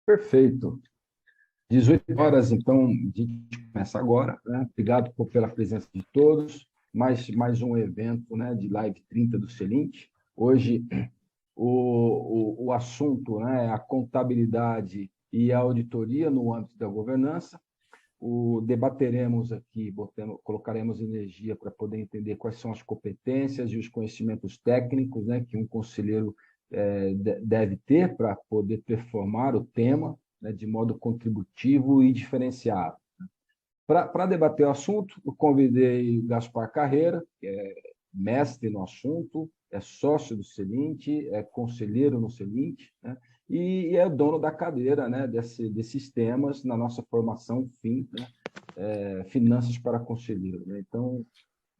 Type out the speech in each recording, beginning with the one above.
Perfeito. 18 horas, então, a gente começa agora, né? Obrigado pela presença de todos. Mais um evento, né, de Live 30 do Celint. Hoje, o assunto, né, é a contabilidade e a auditoria no âmbito da governança. Debateremos aqui, colocaremos energia para poder entender quais são as competências e os conhecimentos técnicos, né, que um conselheiro deve ter para poder performar o tema, né, de modo contributivo e diferenciado. Para debater o assunto, eu convidei o Gaspar Carreira, que é mestre no assunto, é sócio do Celint, é conselheiro no Celint, né, e é dono da cadeira, né, desses temas na nossa formação FIM, né, Finanças para Conselheiro. Né? Então,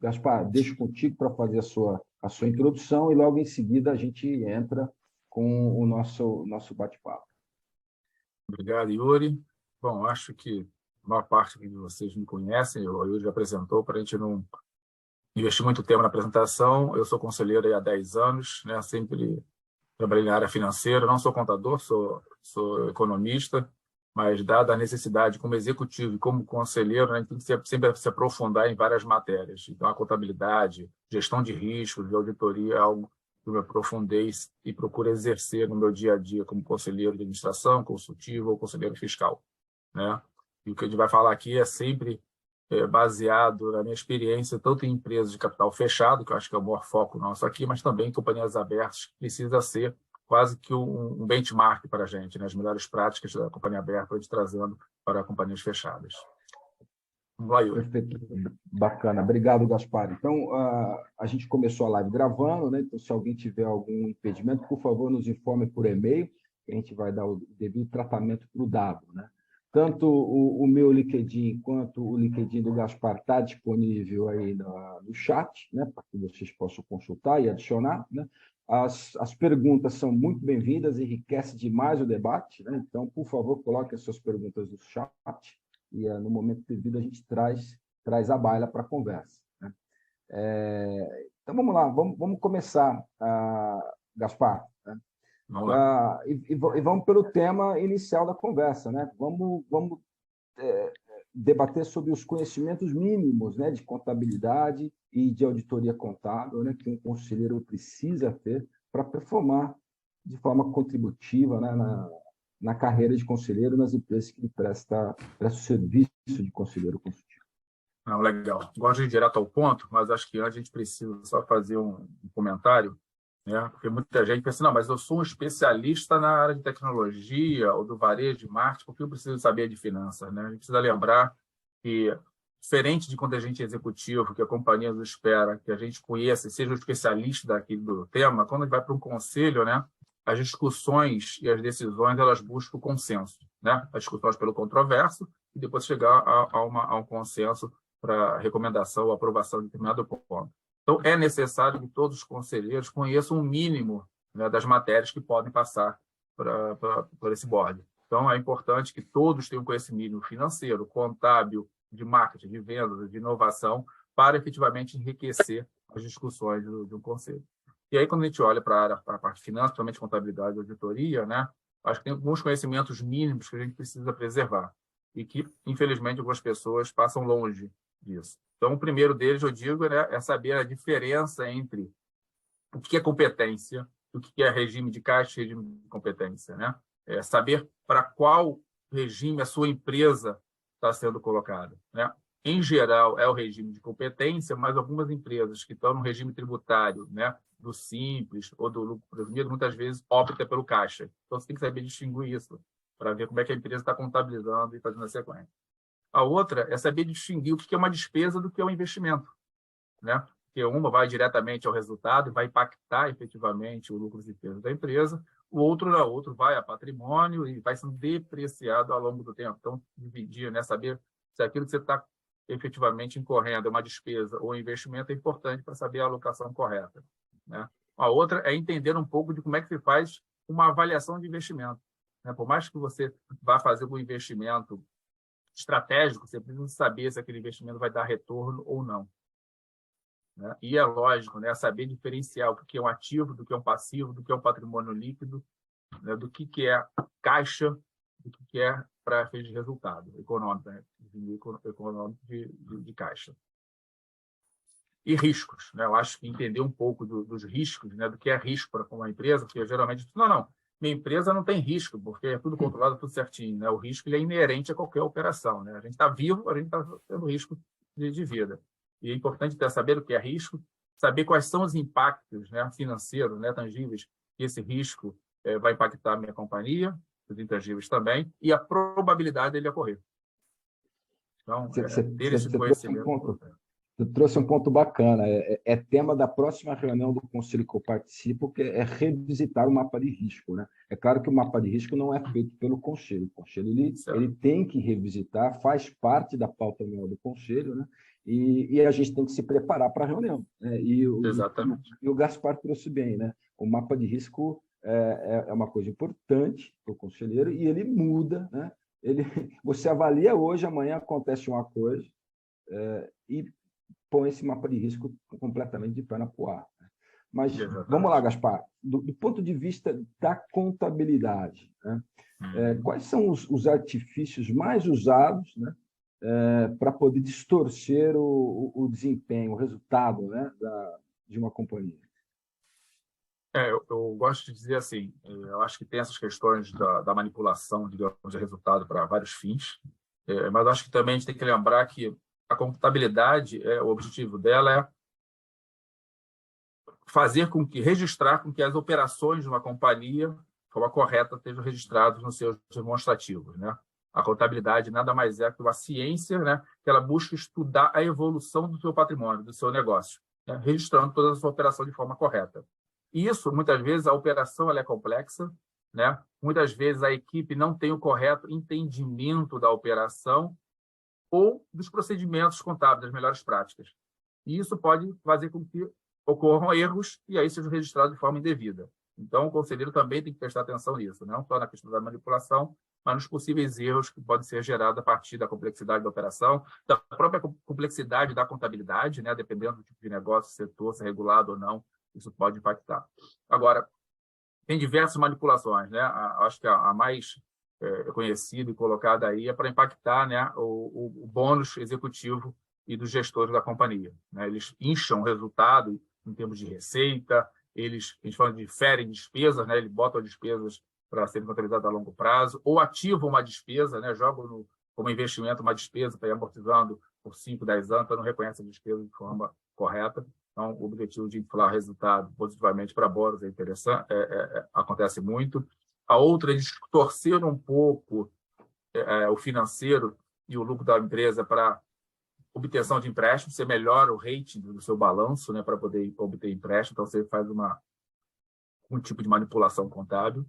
Gaspar, deixo contigo para fazer a sua introdução e logo em seguida a gente entra com o nosso bate-papo. Obrigado, Yuri. Bom, acho que a maior parte de vocês me conhecem, o Yuri já apresentou, para a gente não investir muito tempo na apresentação. Eu sou conselheiro há 10 anos, né? Sempre trabalhei na área financeira, não sou contador, sou economista, mas dada a necessidade como executivo e como conselheiro, né, a gente tem que sempre se aprofundar em várias matérias. Então, a contabilidade, gestão de riscos, de auditoria é algo que eu me aprofundei e procuro exercer no meu dia a dia como conselheiro de administração, consultivo ou conselheiro fiscal, né? E o que a gente vai falar aqui é sempre baseado na minha experiência, tanto em empresas de capital fechado, que eu acho que é o maior foco nosso aqui, mas também em companhias abertas, que precisa ser quase que um benchmark para a gente, né? As melhores práticas da companhia aberta, a gente trazendo para companhias fechadas. Vamos lá, Yuri. Perfeito, bacana. Obrigado, Gaspar. Então, a gente começou a live gravando, né? Então, se alguém tiver algum impedimento, por favor, nos informe por e-mail, que a gente vai dar o devido tratamento para o dado, né? Tanto o meu LinkedIn quanto o LinkedIn do Gaspar está disponível aí no chat, né, para que vocês possam consultar e adicionar, né? As perguntas são muito bem-vindas, enriquece demais o debate, né? Então, por favor, coloque as suas perguntas no chat e no momento devido a gente traz a baila para a conversa, né? Então, vamos lá, vamos começar, Gaspar, né? Vamos lá. E vamos pelo tema inicial da conversa, né? Vamos debater sobre os conhecimentos mínimos, né, de contabilidade e de auditoria contábil, né, que um conselheiro precisa ter para performar de forma contributiva, né, na carreira de conselheiro nas empresas que ele presta o serviço de conselheiro consultivo. Não, legal. Gosto de ir direto ao ponto, mas acho que antes a gente precisa só fazer um comentário, né? Porque muita gente pensa, não, mas eu sou um especialista na área de tecnologia ou do varejo de marketing, porque eu preciso saber de finanças, né? A gente precisa lembrar que, diferente de quando a gente é executivo, que a companhia nos espera, que a gente conheça e seja um especialista daquele do tema, quando a gente vai para um conselho, né? As discussões e as decisões, elas buscam o consenso, né? As discussões pelo controverso e depois chegar a um consenso para recomendação ou aprovação de determinado ponto. Então, é necessário que todos os conselheiros conheçam o mínimo, né, das matérias que podem passar por esse board. Então, é importante que todos tenham conhecimento mínimo financeiro, contábil, de marketing, de vendas, de inovação, para efetivamente enriquecer as discussões de um conselho. E aí, quando a gente olha para a parte de finanças, principalmente contabilidade e auditoria, né, acho que tem alguns conhecimentos mínimos que a gente precisa preservar e que, infelizmente, algumas pessoas passam longe disso. Então, o primeiro deles, eu digo, né, é saber a diferença entre o que é competência, o que é regime de caixa e regime de competência, né? É saber para qual regime a sua empresa está sendo colocada, né? Em geral, é o regime de competência, mas algumas empresas que estão no regime tributário, né, do simples ou do lucro presumido, muitas vezes optam pelo caixa. Então, você tem que saber distinguir isso para ver como é que a empresa está contabilizando e fazendo a sequência. A outra é saber distinguir o que é uma despesa do que é um investimento, né? Porque uma vai diretamente ao resultado e vai impactar efetivamente o lucro e despesa da empresa, o outro vai a patrimônio e vai sendo depreciado ao longo do tempo. Então, dividir, né? Saber se aquilo que você está efetivamente incorrendo é uma despesa ou um investimento é importante para saber a alocação correta, né? A outra é entender um pouco de como é que se faz uma avaliação de investimento, né? Por mais que você vá fazer um investimento estratégico, você precisa saber se aquele investimento vai dar retorno ou não, né? E é lógico, né, saber diferenciar o que é um ativo, do que é um passivo, do que é um patrimônio líquido, né, do que é caixa do que é para fins de resultado econômico, né? Econômico de caixa. E riscos, né? Eu acho que entender um pouco dos riscos, né? Do que é risco para uma empresa, porque geralmente, não, minha empresa não tem risco, porque é tudo controlado, tudo certinho, né? O risco ele é inerente a qualquer operação, né? A gente está vivo, a gente está tendo risco de vida. E é importante saber o que é risco, saber quais são os impactos, né, financeiros, né, tangíveis, que esse risco vai impactar a minha companhia, os intangíveis também, e a probabilidade dele ocorrer. Então, ter esse conhecimento. Você trouxe um ponto bacana. É tema da próxima reunião do conselho que eu participo, que é revisitar o mapa de risco, né? É claro que o mapa de risco não é feito pelo conselho. O conselho ele tem que revisitar, faz parte da pauta anual do conselho, né? E a gente tem que se preparar para a reunião, né? Exatamente. E o Gaspar trouxe bem, né? O mapa de risco é uma coisa importante para o conselheiro e ele muda, né? Você avalia hoje, amanhã acontece uma coisa e põe esse mapa de risco completamente de perna para o ar. Mas vamos lá, Gaspar. Do ponto de vista da contabilidade, né? Quais são os artifícios mais usados, né, para poder distorcer o desempenho, o resultado, né, de uma companhia? Eu gosto de dizer assim, eu acho que tem essas questões da manipulação, digamos, de resultado para vários fins, mas acho que também a gente tem que lembrar que a contabilidade, o objetivo dela é registrar com que as operações de uma companhia, de forma correta, estejam registradas nos seus demonstrativos, né? A contabilidade nada mais é que uma ciência, né, que ela busca estudar a evolução do seu patrimônio, do seu negócio, né, registrando todas as operações de forma correta. E isso, muitas vezes, a operação ela é complexa, né? Muitas vezes a equipe não tem o correto entendimento da operação ou dos procedimentos contábeis, das melhores práticas. E isso pode fazer com que ocorram erros e aí sejam registrados de forma indevida. Então, o conselheiro também tem que prestar atenção nisso, não só na questão da manipulação, mas nos possíveis erros que podem ser gerados a partir da complexidade da operação, da própria complexidade da contabilidade, né? Dependendo do tipo de negócio, setor, se é regulado ou não, isso pode impactar. Agora, tem diversas manipulações, né? Acho que a mais conhecida e colocada aí é para impactar, né, o bônus executivo e dos gestores da companhia, né? Eles incham o resultado em termos de receita, a gente fala de diferem despesas, né? Eles botam despesas para serem contabilizadas a longo prazo, ou ativam uma despesa, né? Jogam como investimento uma despesa para ir amortizando por 5, 10 anos, então não reconhece a despesa de forma correta. Então, o objetivo de inflar o resultado positivamente para bônus é interessante, acontece muito. A outra é distorcer um pouco o financeiro e o lucro da empresa para obtenção de empréstimo. Você melhora o rating do seu balanço, né, para poder obter empréstimo. Então, você faz um tipo de manipulação contábil.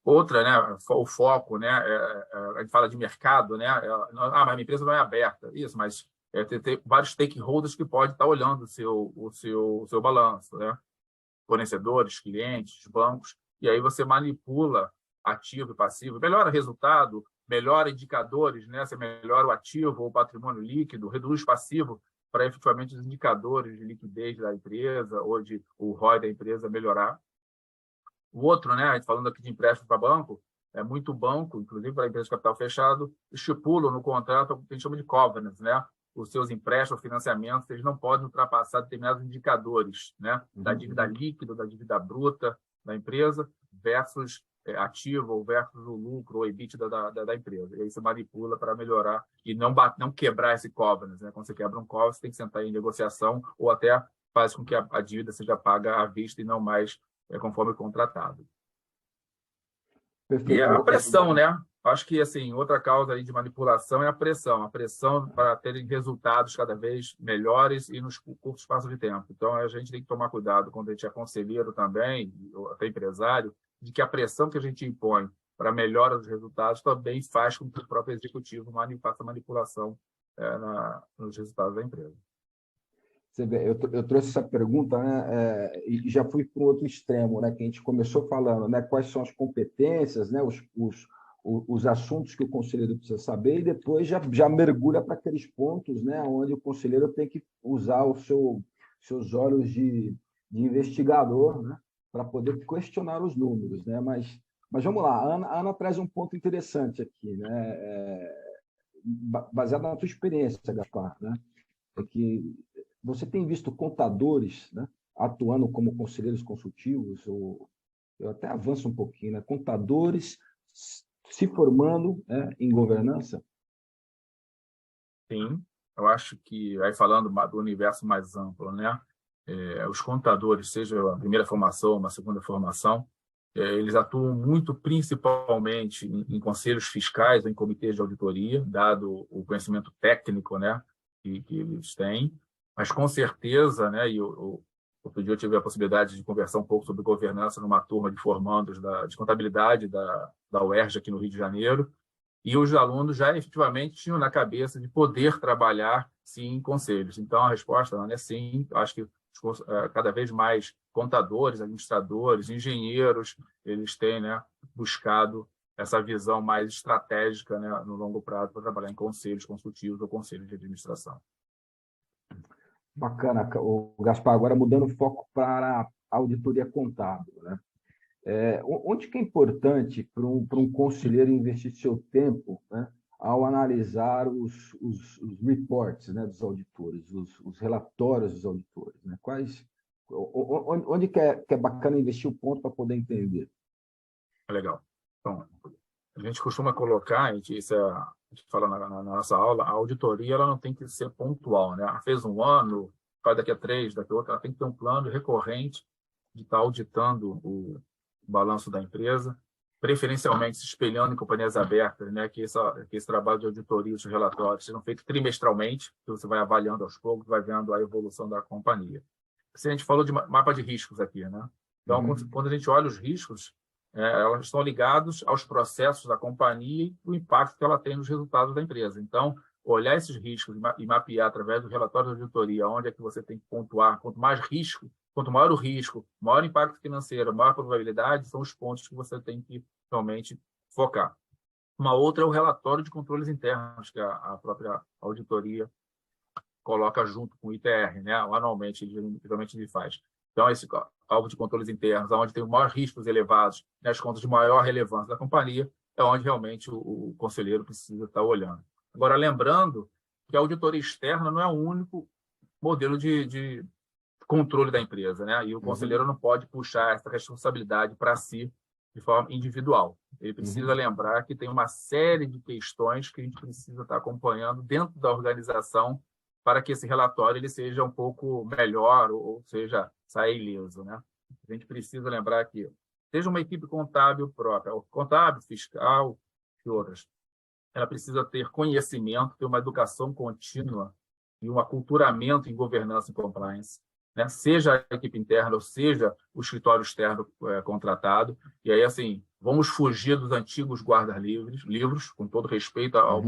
Outra, né, o foco, né, a gente fala de mercado, né, mas a minha empresa não é aberta. Isso, mas tem vários stakeholders que podem estar olhando o seu balanço, né? Fornecedores, clientes, bancos, e aí você manipula ativo e passivo, melhora resultado, melhora indicadores, né? Você melhora o ativo ou o patrimônio líquido, reduz passivo para efetivamente os indicadores de liquidez da empresa ou o ROI da empresa melhorar. O outro, né, a gente falando aqui de empréstimo para banco, muito banco, inclusive para empresas de capital fechado, estipulam no contrato o que a gente chama de covenants, né? Os seus empréstimos, financiamentos, eles não podem ultrapassar determinados indicadores, né? Da dívida líquida, da dívida bruta da empresa versus ativo ou versus o lucro ou EBITDA da empresa. E aí você manipula para melhorar e não quebrar esse covenant, né? Quando você quebra um covenant, você tem que sentar em negociação ou até faz com que a dívida seja paga à vista e não mais conforme contratado. Perfeito. E a pressão, né? Acho que assim, outra causa aí de manipulação é a pressão para terem resultados cada vez melhores e nos curtos espaços de tempo. Então, a gente tem que tomar cuidado quando a gente é conselheiro também, ou até empresário, de que a pressão que a gente impõe para melhora dos resultados também faz com que o próprio executivo faça manipulação nos resultados da empresa. Você vê, eu trouxe essa pergunta, né, e já fui para um outro extremo, né, que a gente começou falando, né, quais são as competências, né, os assuntos que o conselheiro precisa saber, e depois já mergulha para aqueles pontos, né, onde o conselheiro tem que usar seus olhos de investigador, né, para poder questionar os números, né, mas Mas vamos lá, a Ana traz um ponto interessante aqui, né? Baseado na tua experiência, Gaspar, né? É que você tem visto contadores, né, atuando como conselheiros consultivos, ou eu até avanço um pouquinho, né? Contadores se formando, né, em governança? Sim, eu acho que, aí falando do universo mais amplo, né? Os contadores, seja a primeira formação, uma segunda formação, eles atuam muito principalmente em conselhos fiscais ou em comitês de auditoria, dado o conhecimento técnico, né, que eles têm, mas com certeza, né, outro dia eu tive a possibilidade de conversar um pouco sobre governança numa turma de formandos de contabilidade da UERJ aqui no Rio de Janeiro, e os alunos já efetivamente tinham na cabeça de poder trabalhar, sim, em conselhos. Então, a resposta, Ana, é sim. Eu acho que cada vez mais contadores, administradores, engenheiros, eles têm, né, buscado essa visão mais estratégica, né, no longo prazo para trabalhar em conselhos consultivos ou conselhos de administração. Bacana, o Gaspar, agora mudando o foco para a auditoria contábil, né? Onde que é importante para um conselheiro investir seu tempo, né, ao analisar os reports, né, dos auditores, os relatórios dos auditores? Né? Onde que é bacana investir o ponto para poder entender? Legal. Então, a gente costuma colocar, a gente fala na nossa aula, a auditoria ela não tem que ser pontual, né? Fez um ano, faz daqui a 3, daqui a outro, ela tem que ter um plano recorrente de estar auditando o balanço da empresa, preferencialmente se espelhando em companhias abertas, né? Que esse trabalho de auditoria, os relatórios sejam feitos trimestralmente, que você vai avaliando aos poucos, vai vendo a evolução da companhia. Se a gente falou de mapa de riscos aqui, né? Então, quando a gente olha os riscos, elas estão ligadas aos processos da companhia e o impacto que ela tem nos resultados da empresa. Então, olhar esses riscos e mapear através do relatório de auditoria onde é que você tem que pontuar, quanto mais risco, quanto maior o risco, maior o impacto financeiro, maior a probabilidade, são os pontos que você tem que realmente focar. Uma outra é o relatório de controles internos, que a própria auditoria coloca junto com o ITR, né? Anualmente, geralmente ele faz. Então, esse alvo de controles internos, onde tem maiores riscos elevados, né, as contas de maior relevância da companhia, é onde realmente o conselheiro precisa estar olhando. Agora, lembrando que a auditoria externa não é o único modelo de controle da empresa, né? E o conselheiro não pode puxar essa responsabilidade para si de forma individual. Ele precisa lembrar que tem uma série de questões que a gente precisa estar acompanhando dentro da organização para que esse relatório ele seja um pouco melhor, ou seja, saia ileso, né? A gente precisa lembrar que seja uma equipe contábil própria, contábil, fiscal e outras, ela precisa ter conhecimento, ter uma educação contínua e um aculturamento em governança e compliance, né? Seja a equipe interna ou seja o escritório externo contratado. E aí, assim, vamos fugir dos antigos guarda-livros, com todo respeito ao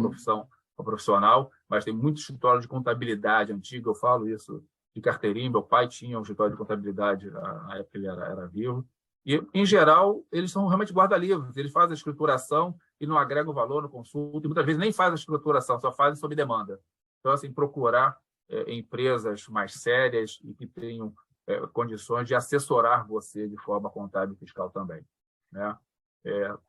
profissional, mas tem muito escritório de contabilidade antigo, eu falo isso de carteirinha, meu pai tinha um escritório de contabilidade na época que ele era vivo, e, em geral, eles são realmente guarda-livros, eles fazem a escrituração e não agregam valor no consulta, e muitas vezes nem fazem a escrituração, só fazem sob demanda. Então, assim, procurar empresas mais sérias e que tenham condições de assessorar você de forma contábil e fiscal também, né?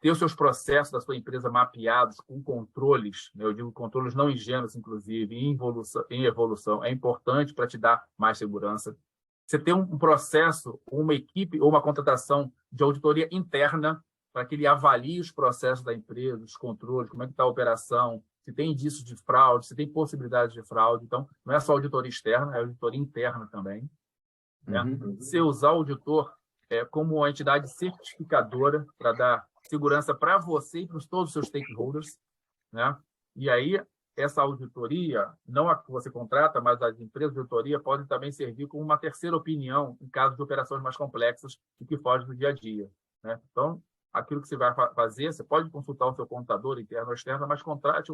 Ter os seus processos da sua empresa mapeados com controles, né? Eu digo controles não ingênuos, inclusive, em evolução, é importante para te dar mais segurança. Você ter um processo, uma equipe ou uma contratação de auditoria interna para que ele avalie os processos da empresa, os controles, como é que está a operação, se tem indícios de fraude, se tem possibilidade de fraude. Então, não é só auditoria externa, é auditoria interna também, né? Você usar o auditor como uma entidade certificadora para dar segurança para você e para todos os seus stakeholders, né? E aí, essa auditoria, não a que você contrata, mas as empresas de auditoria podem também servir como uma terceira opinião em caso de operações mais complexas e que fogem do dia a dia, né? Então, aquilo que você vai fazer, você pode consultar o seu contador interno ou externo, mas contrate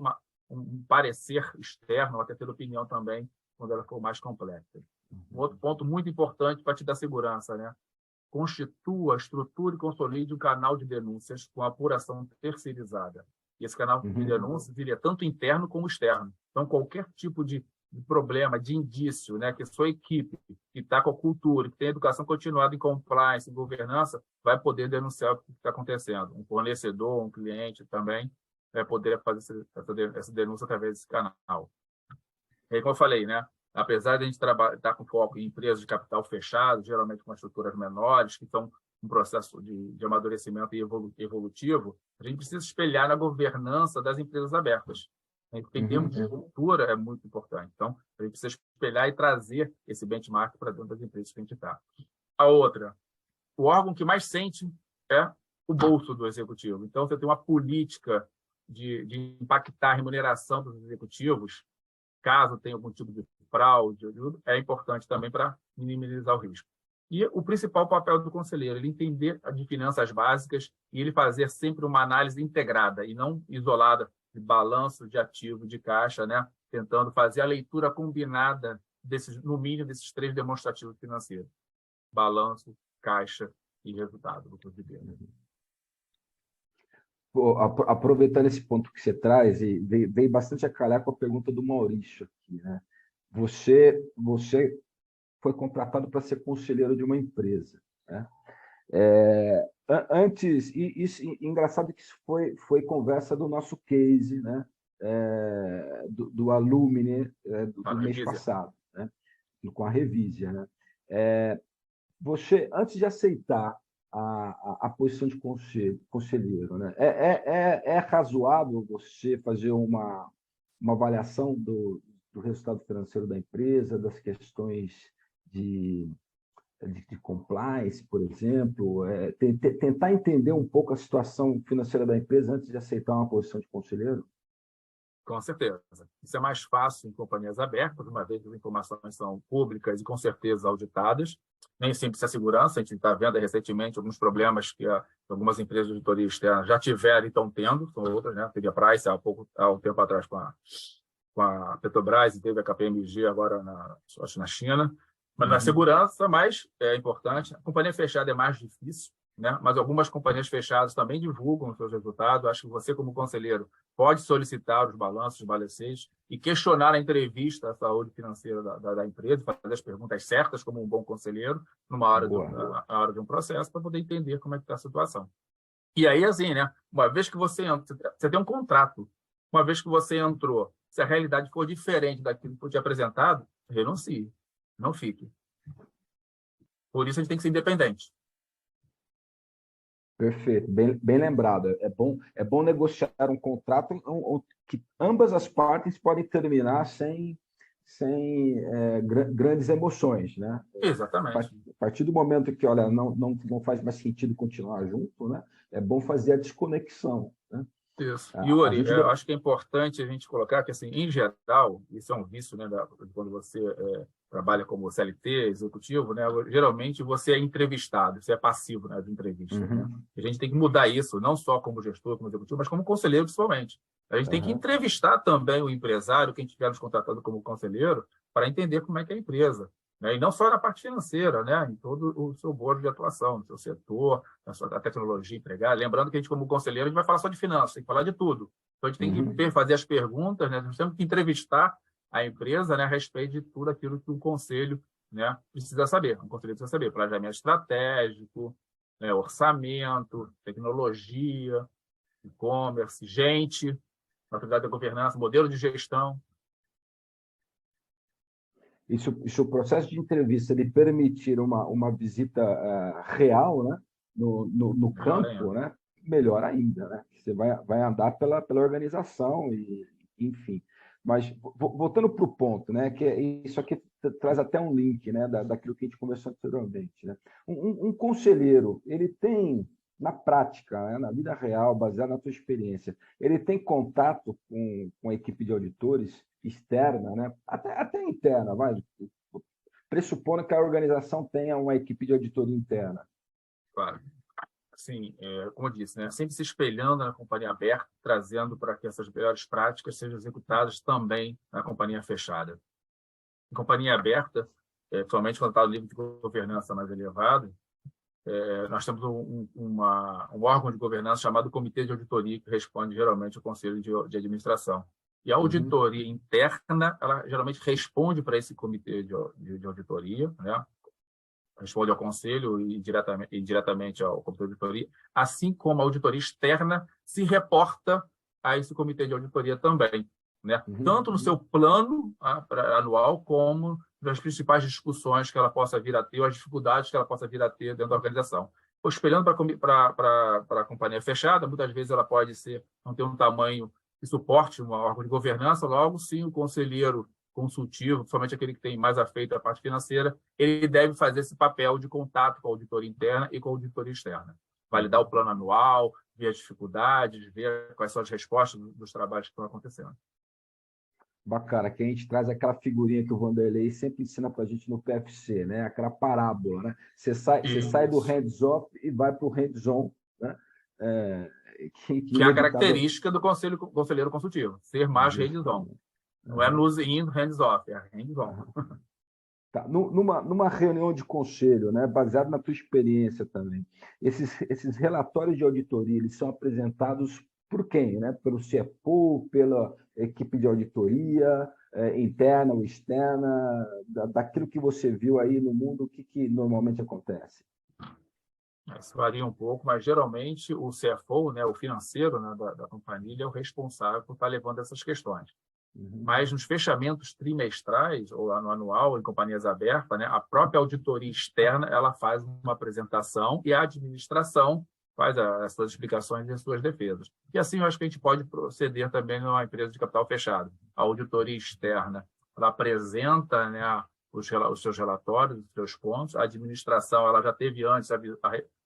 um parecer externo, uma terceira opinião também, quando ela for mais complexa. Um outro ponto muito importante para te dar segurança, né? Constitua, estruture e consolide um canal de denúncias com apuração terceirizada. E esse canal de denúncias ele é tanto interno como externo. Então, qualquer tipo de de problema, de indício, né, que a sua equipe, que está com a cultura, que tem educação continuada em compliance, em governança, vai poder denunciar o que está acontecendo. Um fornecedor, um cliente também vai poder fazer essa denúncia através desse canal. E aí, como eu falei, né, apesar de a gente estar com foco em empresas de capital fechado, geralmente com estruturas menores, que estão em processo de amadurecimento e evolutivo, a gente precisa espelhar na governança das empresas abertas. Porque, em termos de cultura, é muito importante. Então, a gente precisa espelhar e trazer esse benchmark para dentro das empresas que a gente está. A outra, o órgão que mais sente é o bolso do executivo. Então, você tem uma política de impactar a remuneração dos executivos, caso tenha algum tipo de fraude, é importante também para minimizar o risco. E o principal papel do conselheiro, ele entender de finanças básicas e ele fazer sempre uma análise integrada e não isolada de balanço, de ativo, de caixa, né? Tentando fazer a leitura combinada no mínimo desses 3 demonstrativos financeiros: balanço, caixa e resultado do custo de venda. Pô, aproveitando esse ponto que você traz, e veio bastante a calhar com a pergunta do Maurício aqui, né? Você foi contratado para ser conselheiro de uma empresa, né? Antes, engraçado que isso foi conversa do nosso case, né? Do Alumni, do mês passado, né? Com a Revisia, né? Você, antes de aceitar a posição de conselheiro, né? É razoável você fazer uma avaliação do resultado financeiro da empresa, das questões de compliance, por exemplo, tentar entender um pouco a situação financeira da empresa antes de aceitar uma posição de conselheiro? Com certeza. Isso é mais fácil em companhias abertas, uma vez que as informações são públicas e, com certeza, auditadas. Nem sempre isso é segurança. A gente está vendo recentemente alguns problemas que algumas empresas de auditoria externa já tiveram e estão tendo, são outras, né? Teve a Price há um tempo atrás com a Petrobras e teve a KPMG agora, acho, na China. Mas na segurança, mais é importante. A companhia fechada é mais difícil, né? Mas algumas companhias fechadas também divulgam os seus resultados. Acho que você, como conselheiro, pode solicitar os balanços, os balecetes e questionar na entrevista a saúde financeira da empresa, fazer as perguntas certas como um bom conselheiro na hora de um processo para poder entender como é que está a situação. E aí, assim, né? Uma vez que você tem um contrato, uma vez que você entrou, se a realidade for diferente daquilo que foi te apresentado, renuncie, não fique. Por isso a gente tem que ser independente. Perfeito, bem lembrado. É bom negociar um contrato que ambas as partes podem terminar sem grandes emoções, né? Exatamente. A partir do momento que, olha, não faz mais sentido continuar junto, né? É bom fazer a desconexão, né? Isso. Yuri, eu acho que é importante a gente colocar que, assim, em geral, isso é um vício, né, quando você trabalha como CLT, executivo, né, geralmente você é entrevistado, você é passivo nas entrevistas. Né? A gente tem que mudar isso, não só como gestor, como executivo, mas como conselheiro, principalmente. A gente tem que entrevistar também o empresário, quem estiver nos contratando como conselheiro, para entender como é que é a empresa. Né? E não só na parte financeira, né? Em todo o seu bordo de atuação, no seu setor, na tecnologia empregada. Lembrando que a gente, como conselheiro, a gente vai falar só de finanças, tem que falar de tudo. Então, a gente tem que fazer as perguntas, né? Nós temos que entrevistar a empresa, né, a respeito de tudo aquilo que o conselho, né, precisa saber. O conselheiro precisa saber planejamento estratégico, né, orçamento, tecnologia, e-commerce, gente, autoridade da governança, modelo de gestão. Isso, o processo de entrevista ele permitir uma visita real, né, no campo, né, melhor ainda, né? Você vai andar pela organização e, enfim. Mas voltando para o ponto, né, que isso aqui traz até um link, né, daquilo que a gente conversou anteriormente, né? Um conselheiro, ele tem na prática, né, na vida real, baseado na tua experiência, ele tem contato com a equipe de auditores externa, né? Até interna, vai, pressupondo que a organização tenha uma equipe de auditoria interna. Claro. Assim, como eu disse, né? Sempre se espelhando na companhia aberta, trazendo para que essas melhores práticas sejam executadas também na companhia fechada. Em companhia aberta, principalmente quando está no nível de governança mais elevado, nós temos um órgão de governança chamado Comitê de Auditoria, que responde geralmente ao Conselho de Administração. E a auditoria interna, ela geralmente responde para esse comitê de auditoria, né? Responde ao conselho e diretamente ao comitê de auditoria, assim como a auditoria externa se reporta a esse comitê de auditoria também, né? Tanto no seu plano anual, como nas principais discussões que ela possa vir a ter, ou as dificuldades que ela possa vir a ter dentro da organização. Espelhando para a companhia fechada, muitas vezes ela pode não ter um tamanho que suporte um órgão de governança, logo sim o conselheiro consultivo, principalmente aquele que tem mais afeito à parte financeira, ele deve fazer esse papel de contato com a auditoria interna e com a auditoria externa. Validar o plano anual, ver as dificuldades, ver quais são as respostas dos trabalhos que estão acontecendo. Bacana, que a gente traz aquela figurinha que o Vanderlei sempre ensina para a gente no PFC, né? Aquela parábola, né? Você sai do hands-off e vai para o hands-on, né? Que é a característica do conselheiro consultivo, ser mais hands-on. Não é nos hands-off, é hands-on. Tá. Numa reunião de conselho, né, baseado na tua experiência também, esses relatórios de auditoria, eles são apresentados por quem? Né? Pelo CFO, pela equipe de auditoria, interna ou externa, daquilo que você viu aí no mundo, o que normalmente acontece? Isso varia um pouco, mas geralmente o CFO, né, o financeiro, né, da companhia, ele é o responsável por estar levando essas questões. Mas nos fechamentos trimestrais ou no anual, em companhias abertas, né, a própria auditoria externa ela faz uma apresentação e a administração faz as suas explicações e as suas defesas. E assim eu acho que a gente pode proceder também numa empresa de capital fechado. A auditoria externa ela apresenta, né, os seus relatórios, os seus pontos. A administração ela já teve antes,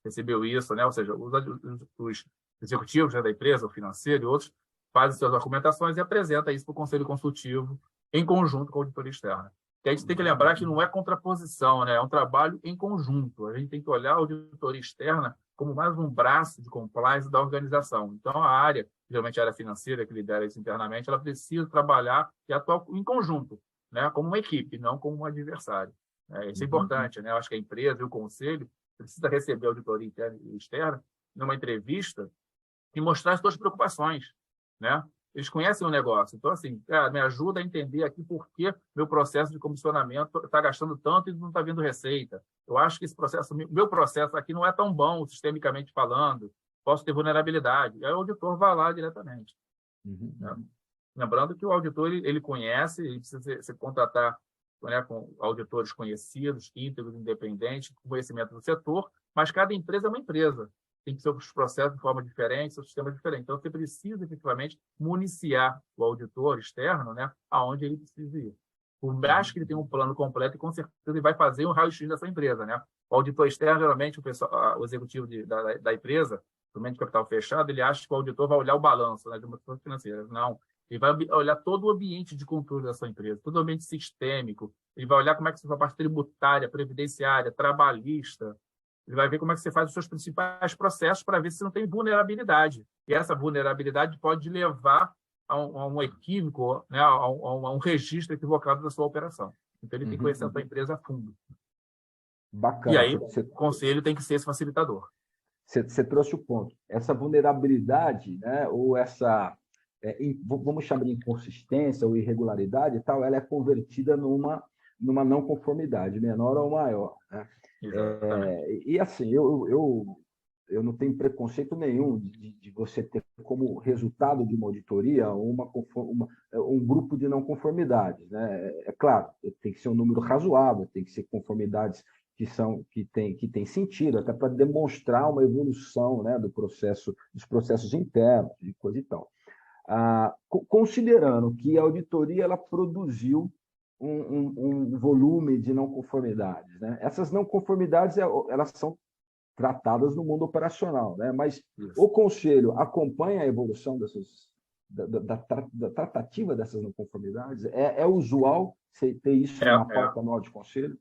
recebeu isso, né, ou seja, os executivos, né, da empresa, o financeiro e outros, faz suas argumentações e apresenta isso para o conselho consultivo em conjunto com a auditoria externa. E a gente tem que lembrar que não é contraposição, né? É um trabalho em conjunto. A gente tem que olhar a auditoria externa como mais um braço de compliance da organização. Então, a área, geralmente a área financeira que lidera isso internamente, ela precisa trabalhar e atuar em conjunto, né? Como uma equipe, não como um adversário. Isso é importante, né? Eu acho que a empresa e o conselho precisa receber a auditoria interna e externa numa entrevista e mostrar as suas preocupações, né? Eles conhecem o negócio. Então, assim, me ajuda a entender aqui por que meu processo de comissionamento está gastando tanto e não está vindo receita. Eu acho que esse processo, meu processo aqui não é tão bom, sistemicamente falando. Posso ter vulnerabilidade. E aí o auditor vai lá diretamente. Né? Lembrando que o auditor, ele conhece, ele precisa se contratar, né, com auditores conhecidos, íntegros, independentes, com conhecimento do setor, mas cada empresa é uma empresa. Tem que ser os processos de forma diferente, seu sistema diferente. Então, você precisa, efetivamente, municiar o auditor externo, né, aonde ele precisa ir. Por mais que ele tenha um plano completo, e com certeza ele vai fazer um raio-x dessa empresa. Né? O auditor externo, geralmente, o executivo da empresa, principalmente de capital fechado, ele acha que o auditor vai olhar o balanço, né, de uma financeira. Não. Ele vai olhar todo o ambiente de controle dessa empresa, todo o ambiente sistêmico. Ele vai olhar como é que a parte tributária, previdenciária, trabalhista. Ele vai ver como é que você faz os seus principais processos para ver se não tem vulnerabilidade. E essa vulnerabilidade pode levar a um equívoco, né, a um registro equivocado da sua operação. Então, ele tem que conhecer a sua empresa a fundo. Bacana. E aí, o conselho tem que ser esse facilitador. Você trouxe o ponto. Essa vulnerabilidade, né, ou essa, vamos chamar de inconsistência ou irregularidade e tal, ela é convertida numa não conformidade, menor ou maior. Né? E assim, eu não tenho preconceito nenhum de você ter como resultado de uma auditoria um grupo de não conformidades. Né? É claro, tem que ser um número razoável, tem que ser conformidades que tem sentido, até para demonstrar uma evolução, né, dos processos internos, de coisa e tal. Considerando que a auditoria ela produziu um volume de não conformidades, né? Essas não conformidades elas são tratadas no mundo operacional, né? Mas o conselho acompanha a evolução da tratativa dessas não conformidades. É usual ter isso na pauta anual de conselho?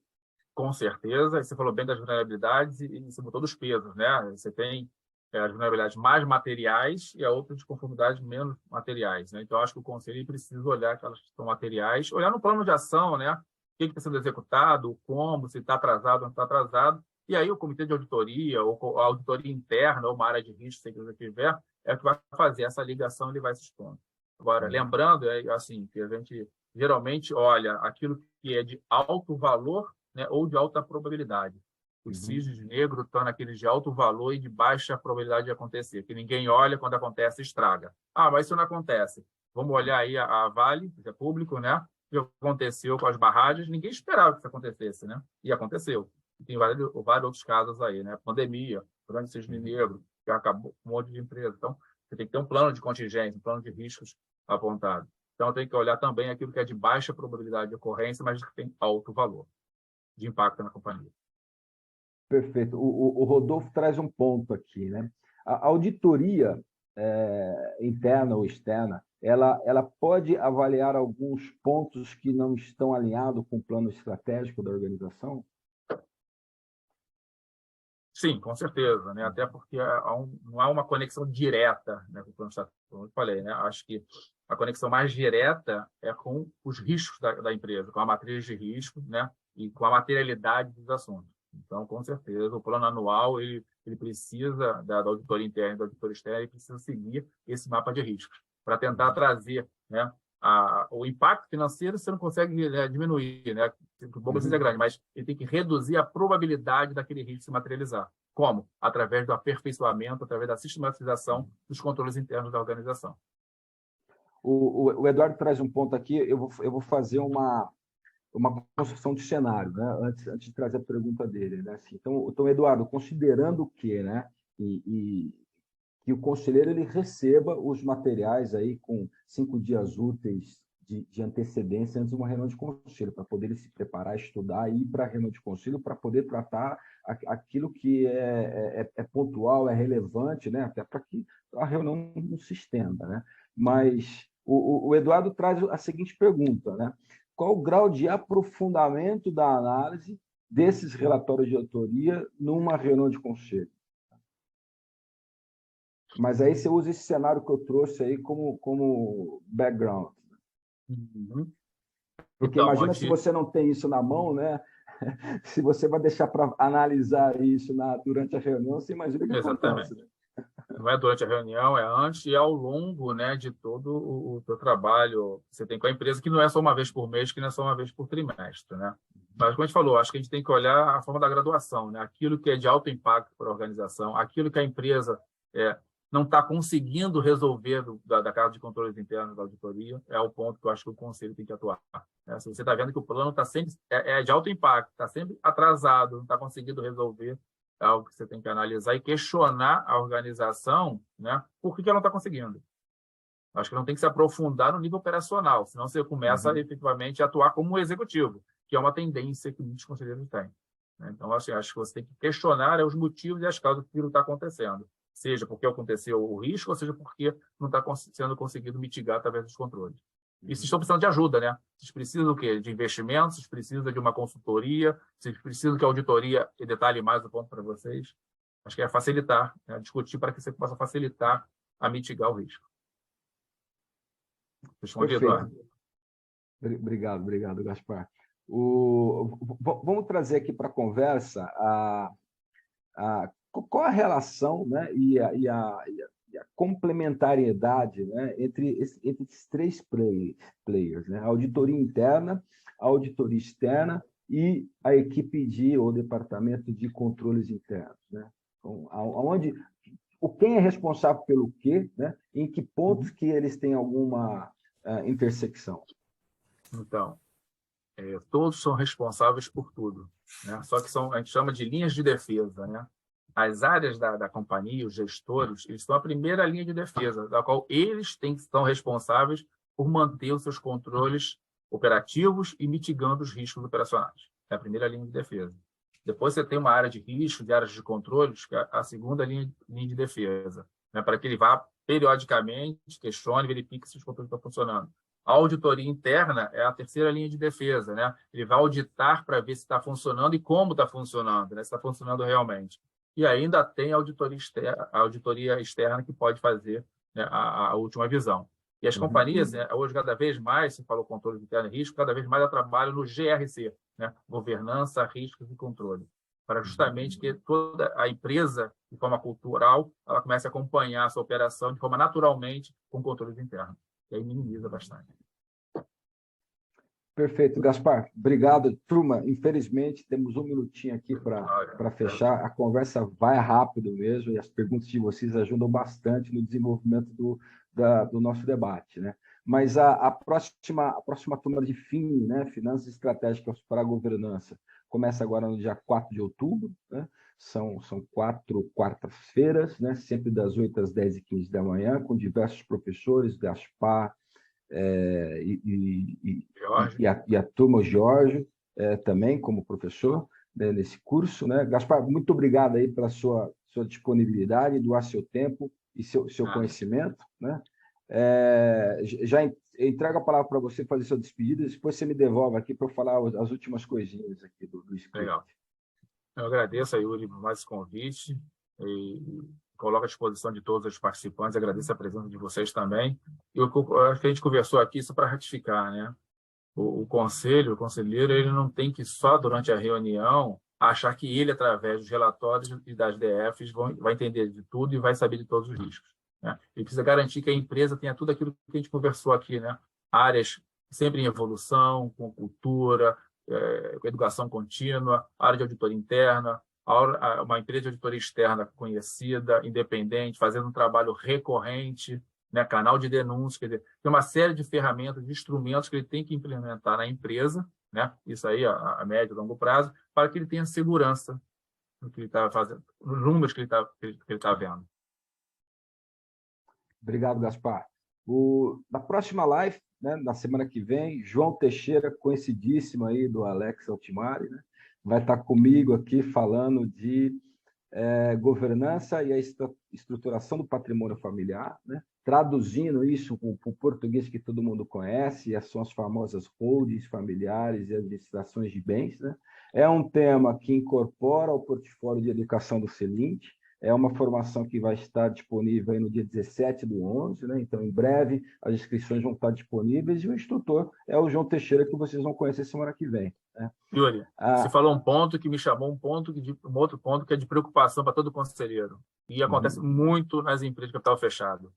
Com certeza. Você falou bem das vulnerabilidades e você botou dos pesos, né? Você tem as vulnerabilidades mais materiais e a outra de conformidades menos materiais, né? Então, acho que o conselho precisa olhar aquelas que são materiais, olhar no plano de ação, né? O que está sendo executado, como, se está atrasado ou não está atrasado. E aí o comitê de auditoria, ou a auditoria interna, ou uma área de risco, se você tiver, é o que vai fazer essa ligação, ele vai se expondo. Agora, lembrando, assim, que a gente geralmente olha aquilo que é de alto valor, né, ou de alta probabilidade. Os cisnes negros estão naqueles de alto valor e de baixa probabilidade de acontecer, que ninguém olha, quando acontece, estraga. Ah, mas isso não acontece. Vamos olhar aí a Vale, que é público, né? O que aconteceu com as barragens, ninguém esperava que isso acontecesse, né? E aconteceu. E tem vários outros casos aí, né? Pandemia, grande cisne negro, que acabou com um monte de empresa. Então, você tem que ter um plano de contingência, um plano de riscos apontado. Então, tem que olhar também aquilo que é de baixa probabilidade de ocorrência, mas que tem alto valor de impacto na companhia. Perfeito. O Rodolfo traz um ponto aqui, né? A auditoria interna ou externa, ela pode avaliar alguns pontos que não estão alinhados com o plano estratégico da organização? Sim, com certeza, né? Até porque não há uma conexão direta, né, com o plano estratégico, como eu falei, né? Acho que a conexão mais direta é com os riscos da empresa, com a matriz de risco, né? E com a materialidade dos assuntos. Então, com certeza, o plano anual ele precisa da auditoria interna e da auditoria externa, ele precisa seguir esse mapa de riscos para tentar trazer, né, o impacto financeiro. Você não consegue, né, diminuir, né? O bom é grande, mas ele tem que reduzir a probabilidade daquele risco se materializar. Como? Através do aperfeiçoamento, através da sistematização dos controles internos da organização. O Eduardo traz um ponto aqui, eu vou fazer uma construção de cenário, né? Antes de trazer a pergunta dele, né? Assim, então, Eduardo, considerando que, né, que o conselheiro ele receba os materiais aí com 5 dias úteis de antecedência antes de uma reunião de conselho, para poder ele se preparar, estudar e ir para a reunião de conselho para poder tratar aquilo que é pontual, é relevante, né? Até para que a reunião não se estenda, né? Mas o Eduardo traz a seguinte pergunta, né? Qual o grau de aprofundamento da análise desses relatórios de autoria numa reunião de conselho? Mas aí você usa esse cenário que eu trouxe aí como background. Porque então, imagina se você não tem isso na mão, né? Se você vai deixar para analisar isso durante a reunião, você imagina o que acontece. Né? Não é durante a reunião, é antes e ao longo, né, de todo o teu trabalho que você tem com a empresa, que não é só uma vez por mês, que não é só uma vez por trimestre, né? Mas, como a gente falou, acho que a gente tem que olhar a forma da graduação, né? Aquilo que é de alto impacto para a organização, aquilo que a empresa não está conseguindo resolver da Casa de Controles Internos da auditoria, é o ponto que eu acho que o conselho tem que atuar. Né? Se você está vendo que o plano está sempre de alto impacto, está sempre atrasado, não está conseguindo resolver, é algo que você tem que analisar e questionar a organização, né? Por que ela não está conseguindo. Acho que não tem que se aprofundar no nível operacional, senão você começa efetivamente a atuar como um executivo, que é uma tendência que muitos conselheiros têm. Né? Então, acho que você tem que questionar os motivos e as causas que aquilo está acontecendo. Seja porque aconteceu o risco, ou seja porque não está sendo conseguido mitigar através dos controles. E vocês estão precisando de ajuda, né? Vocês precisam do quê? De investimentos, vocês precisam de uma consultoria, vocês precisam que a auditoria detalhe mais o ponto para vocês. Acho que é facilitar, né? Discutir para que você possa facilitar a mitigar o risco. Respondi, Eduardo. Obrigado, Gaspar. Vamos trazer aqui para a conversa qual a relação, né, e a complementariedade, né, entre esses três players, né? A auditoria interna, a auditoria externa e a equipe ou departamento de controles internos, né? Então, quem é responsável pelo quê, né? Em que pontos que eles têm alguma intersecção? Então, todos são responsáveis por tudo, né? Só que a gente chama de linhas de defesa, né? As áreas da companhia, os gestores, eles são a primeira linha de defesa, da qual eles estão responsáveis por manter os seus controles operativos e mitigando os riscos operacionais. É a primeira linha de defesa. Depois você tem uma área de risco, de áreas de controles, que é a segunda linha de defesa, né? Para que ele vá periodicamente, questione, verifique se os controles estão funcionando. A auditoria interna é a terceira linha de defesa, né? Ele vai auditar para ver se está funcionando e como está funcionando, né? Se está funcionando realmente. E ainda tem a auditoria externa que pode fazer, né, a última visão. E as companhias, né, hoje, cada vez mais, se falou controle interno e risco, cada vez mais trabalham no GRC, né? Governança, riscos e controle, para justamente que toda a empresa de forma cultural, ela começa a acompanhar a sua operação de forma naturalmente com controles internos. E aí minimiza bastante. Perfeito, Gaspar. Obrigado, turma. Infelizmente, temos um minutinho aqui para fechar. A conversa vai rápido mesmo e as perguntas de vocês ajudam bastante no desenvolvimento do nosso debate, né? Mas a próxima turma de FIM, né? Finanças Estratégicas para a Governança, começa agora no dia 4 de outubro, né? São 4 quartas-feiras, né? Sempre das 8 às 10h15 da manhã, com diversos professores, Gaspar, e a turma Jorge também como professor, né, nesse curso, né? Gaspar, muito obrigado aí pela sua disponibilidade, doar seu tempo e seu conhecimento, né? Já entrego a palavra para você fazer sua despedida, depois você me devolve aqui para eu falar as últimas coisinhas aqui do script. Legal. Eu agradeço a Yuri por mais esse convite e coloco à disposição de todos os participantes. Agradeço a presença de vocês também. Eu acho que a gente conversou aqui isso para ratificar, né? O conselheiro, ele não tem que só durante a reunião achar que ele, através dos relatórios e das DFs, vai entender de tudo e vai saber de todos os riscos, né? Ele precisa garantir que a empresa tenha tudo aquilo que a gente conversou aqui, né? Áreas sempre em evolução, com cultura, com educação contínua, área de auditoria interna, uma empresa de auditoria externa conhecida, independente, fazendo um trabalho recorrente, né, canal de denúncia, quer dizer, tem uma série de ferramentas, de instrumentos que ele tem que implementar na empresa, né, isso aí a médio e longo prazo, para que ele tenha segurança no que ele está fazendo, nos números que ele está vendo. Obrigado, Gaspar. Na próxima live, né, na semana que vem, João Teixeira, conhecidíssimo aí do Alex Altimari, né, vai estar comigo aqui falando de governança e a estruturação do patrimônio familiar, né? Traduzindo isso para o português que todo mundo conhece, são as famosas holdings familiares e administrações de bens, né? É um tema que incorpora ao portfólio de educação do Celint, é uma formação que vai estar disponível aí no dia 17/11, né? Então, em breve, as inscrições vão estar disponíveis e o instrutor é o João Teixeira, que vocês vão conhecer semana que vem, né? Yuri, você falou um ponto que me chamou, um outro ponto que é de preocupação para todo conselheiro. E acontece muito nas empresas de capital fechado.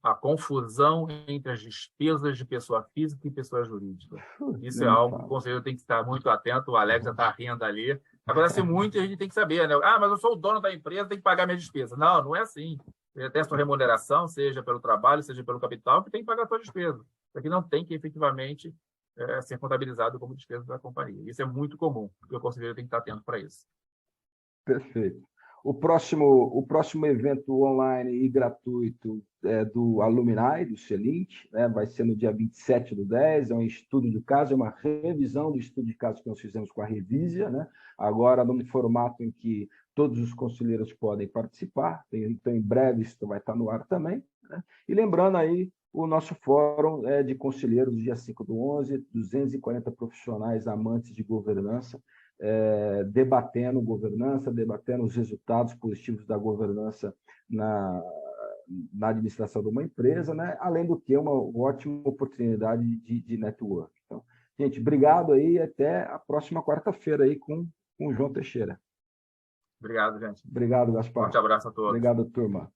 A confusão entre as despesas de pessoa física e pessoa jurídica. Isso é algo que o conselheiro tem que estar muito atento. O Alex já está rindo ali. Acontece muito e a gente tem que saber, né? Mas eu sou o dono da empresa, tenho que pagar minha despesa. Não, não é assim. Você tem a sua remuneração, seja pelo trabalho, seja pelo capital, que tem que pagar a sua despesa. Isso aqui não tem que efetivamente ser contabilizado como despesa da companhia. Isso é muito comum, e o conselheiro tem que estar atento para isso. Perfeito. O próximo evento online e gratuito é do Alumni, do Celint, né? Vai ser no dia 27/10, é um estudo de caso, é uma revisão do estudo de caso que nós fizemos com a Revisia, né? Agora num formato em que todos os conselheiros podem participar, então em breve isso vai estar no ar também, né? E lembrando aí, o nosso fórum de conselheiros, dia 5/11, 240 profissionais amantes de governança, debatendo governança, debatendo os resultados positivos da governança na administração de uma empresa, né? Além do que uma ótima oportunidade de network. Então, gente, obrigado aí e até a próxima quarta-feira aí com o João Teixeira. Obrigado, gente. Obrigado, Gaspar. Forte abraço a todos. Obrigado, turma.